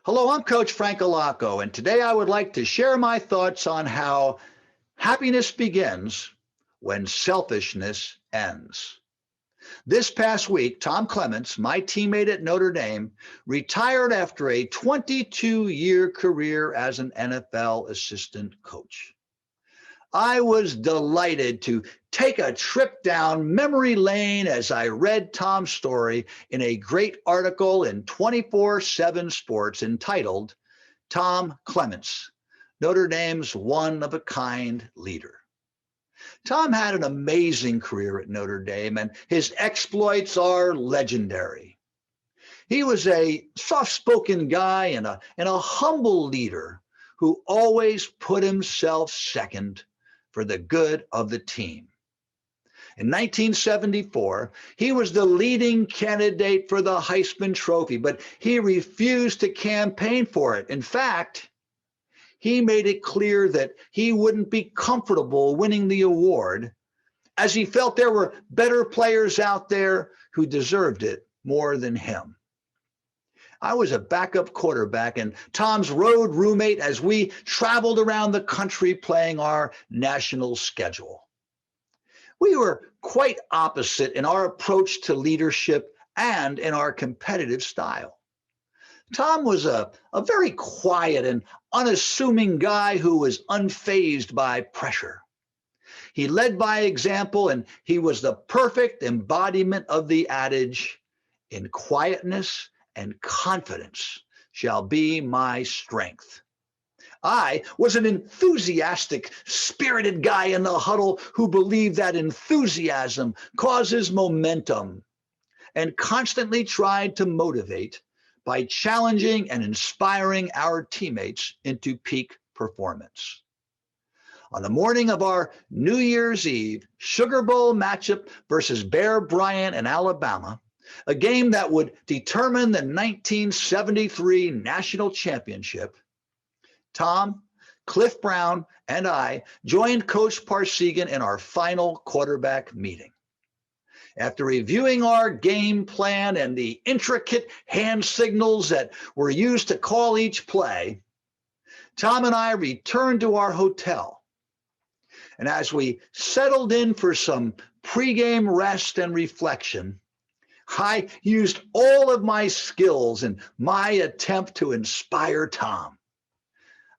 Hello, I'm Coach Frank Allocco, and today I would like to share my thoughts on how happiness begins when selfishness ends. This past week, Tom Clements, my teammate at Notre Dame, retired after a 22-year career as an NFL assistant coach. I was delighted to take a trip down memory lane as I read Tom's story in a great article in 24/7 Sports entitled Tom Clements, Notre Dame's one-of-a-kind leader. Tom had an amazing career at Notre Dame, and his exploits are legendary. He was a soft-spoken guy and a humble leader who always put himself second for the good of the team. In 1974, he was the leading candidate for the Heisman Trophy, but he refused to campaign for it. In fact, he made it clear that he wouldn't be comfortable winning the award, as he felt there were better players out there who deserved it more than him. I was a backup quarterback and Tom's road roommate as we traveled around the country playing our national schedule. We were quite opposite in our approach to leadership and in our competitive style. Tom was a very quiet and unassuming guy who was unfazed by pressure. He led by example, and he was the perfect embodiment of the adage, "In quietness and confidence shall be my strength." I was an enthusiastic, spirited guy in the huddle who believed that enthusiasm causes momentum and constantly tried to motivate by challenging and inspiring our teammates into peak performance. On the morning of our New Year's Eve Sugar Bowl matchup versus Bear Bryant in Alabama, a game that would determine the 1973 national championship, Tom, Cliff Brown, and I joined Coach Parsegan in our final quarterback meeting. After reviewing our game plan and the intricate hand signals that were used to call each play, Tom and I returned to our hotel. And as we settled in for some pregame rest and reflection, I used all of my skills in my attempt to inspire Tom.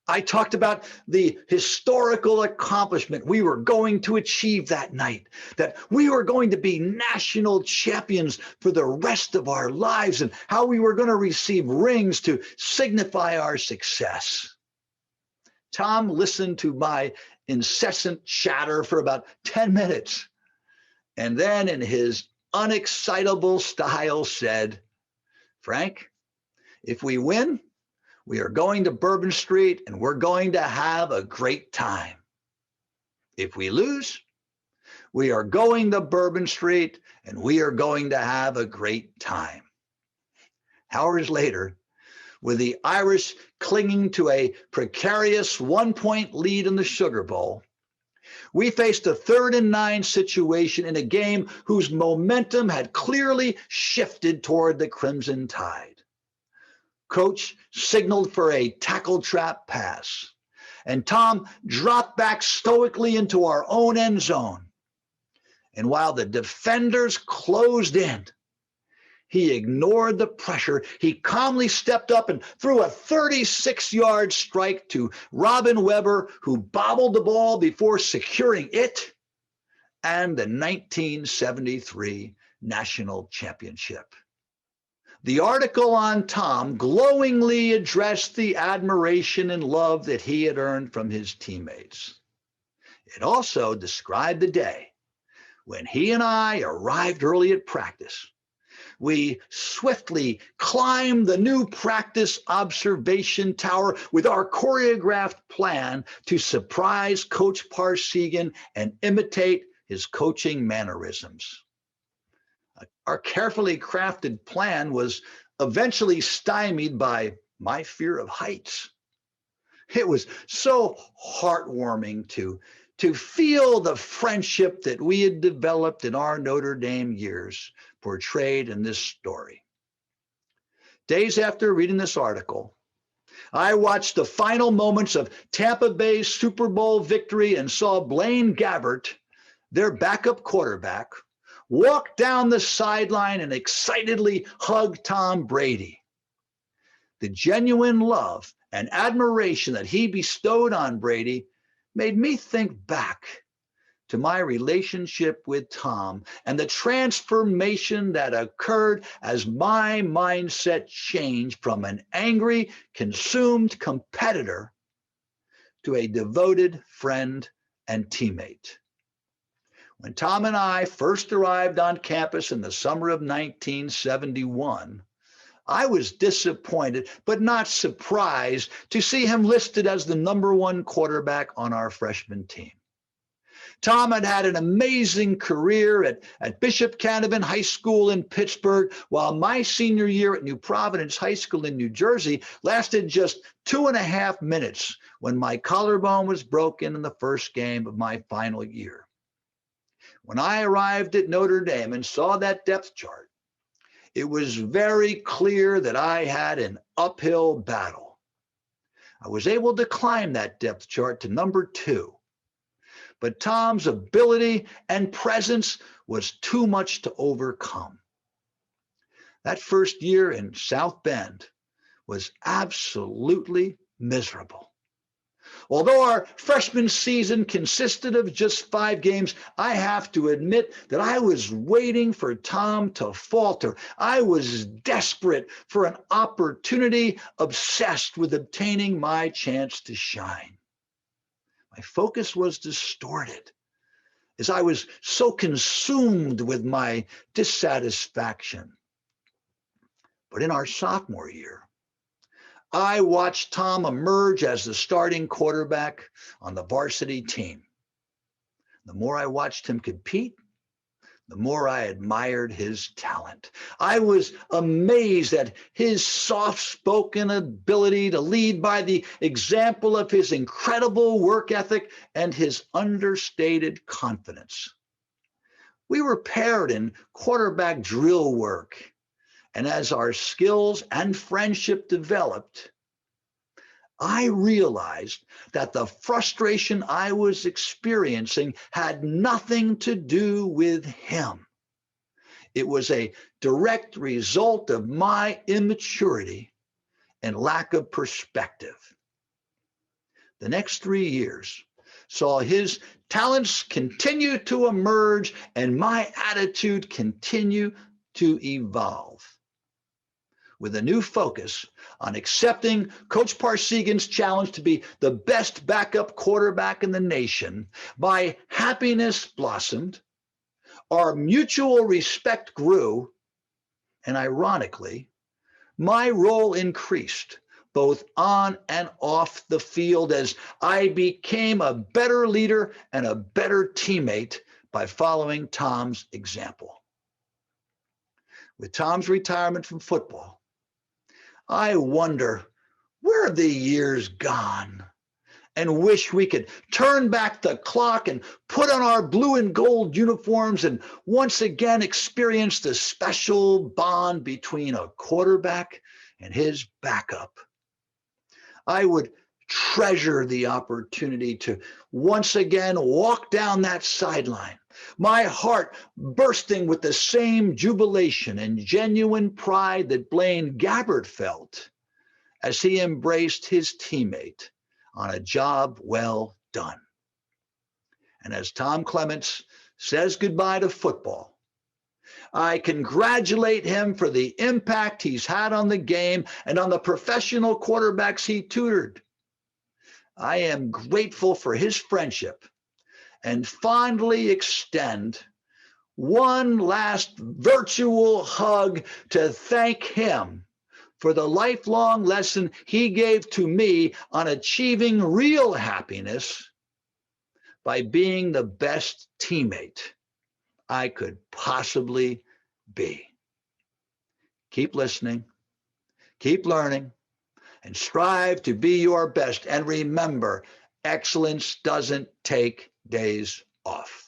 I talked about the historical accomplishment we were going to achieve that night, that we were going to be national champions for the rest of our lives, and how we were going to receive rings to signify our success. Tom listened to my incessant chatter for about 10 minutes, and then in his unexcitable style said, "Frank, if we win, we are going to Bourbon Street and we're going to have a great time. If we lose, we are going to Bourbon Street and we are going to have a great time." Hours later, with the Irish clinging to a precarious 1-point lead in the Sugar Bowl, we faced a 3rd and 9 situation in a game whose momentum had clearly shifted toward the Crimson Tide. Coach signaled for a tackle trap pass, and Tom dropped back stoically into our own end zone. And while the defenders closed in, he ignored the pressure. He calmly stepped up and threw a 36-yard strike to Robin Weber, who bobbled the ball before securing it and the 1973 national championship. The article on Tom glowingly addressed the admiration and love that he had earned from his teammates. It also described the day when he and I arrived early at practice. We swiftly climbed the new practice observation tower with our choreographed plan to surprise Coach Parsegan and imitate his coaching mannerisms. Our carefully crafted plan was eventually stymied by my fear of heights. It was so heartwarming to feel the friendship that we had developed in our Notre Dame years portrayed in this story. Days after reading this article, I watched the final moments of Tampa Bay's Super Bowl victory and saw Blaine Gabbert, their backup quarterback, walk down the sideline and excitedly hug Tom Brady. The genuine love and admiration that he bestowed on Brady made me think back to my relationship with Tom and the transformation that occurred as my mindset changed from an angry, consumed competitor to a devoted friend and teammate. When Tom and I first arrived on campus in the summer of 1971, I was disappointed but not surprised to see him listed as the #1 quarterback on our freshman team. Tom had had an amazing career at Bishop Canevin High School in Pittsburgh, while my senior year at New Providence High School in New Jersey lasted just 2.5 minutes when my collarbone was broken in the first game of my final year. When I arrived at Notre Dame and saw that depth chart, it was very clear that I had an uphill battle. I was able to climb that depth chart to #2. But Tom's ability and presence was too much to overcome. That first year in South Bend was absolutely miserable. Although our freshman season consisted of just 5 games, I have to admit that I was waiting for Tom to falter. I was desperate for an opportunity, obsessed with obtaining my chance to shine. My focus was distorted as I was so consumed with my dissatisfaction. But in our sophomore year, I watched Tom emerge as the starting quarterback on the varsity team. The more I watched him compete, the more I admired his talent. I was amazed at his soft-spoken ability to lead by the example of his incredible work ethic and his understated confidence. We were paired in quarterback drill work, and as our skills and friendship developed, I realized that the frustration I was experiencing had nothing to do with him. It was a direct result of my immaturity and lack of perspective. The next 3 years saw his talents continue to emerge and my attitude continue to evolve. With a new focus on accepting Coach Parsegan's challenge to be the best backup quarterback in the nation, my happiness blossomed, our mutual respect grew, and ironically, my role increased both on and off the field as I became a better leader and a better teammate by following Tom's example. With Tom's retirement from football, I wonder where have the years gone, and wish we could turn back the clock and put on our blue and gold uniforms and once again experience the special bond between a quarterback and his backup. I would treasure the opportunity to once again walk down that sideline, my heart bursting with the same jubilation and genuine pride that Blaine Gabbert felt as he embraced his teammate on a job well done. And as Tom Clements says goodbye to football, I congratulate him for the impact he's had on the game and on the professional quarterbacks he tutored. I am grateful for his friendship and fondly extend one last virtual hug to thank him for the lifelong lesson he gave to me on achieving real happiness by being the best teammate I could possibly be. Keep listening, keep learning, and strive to be your best. And remember, excellence doesn't take days off.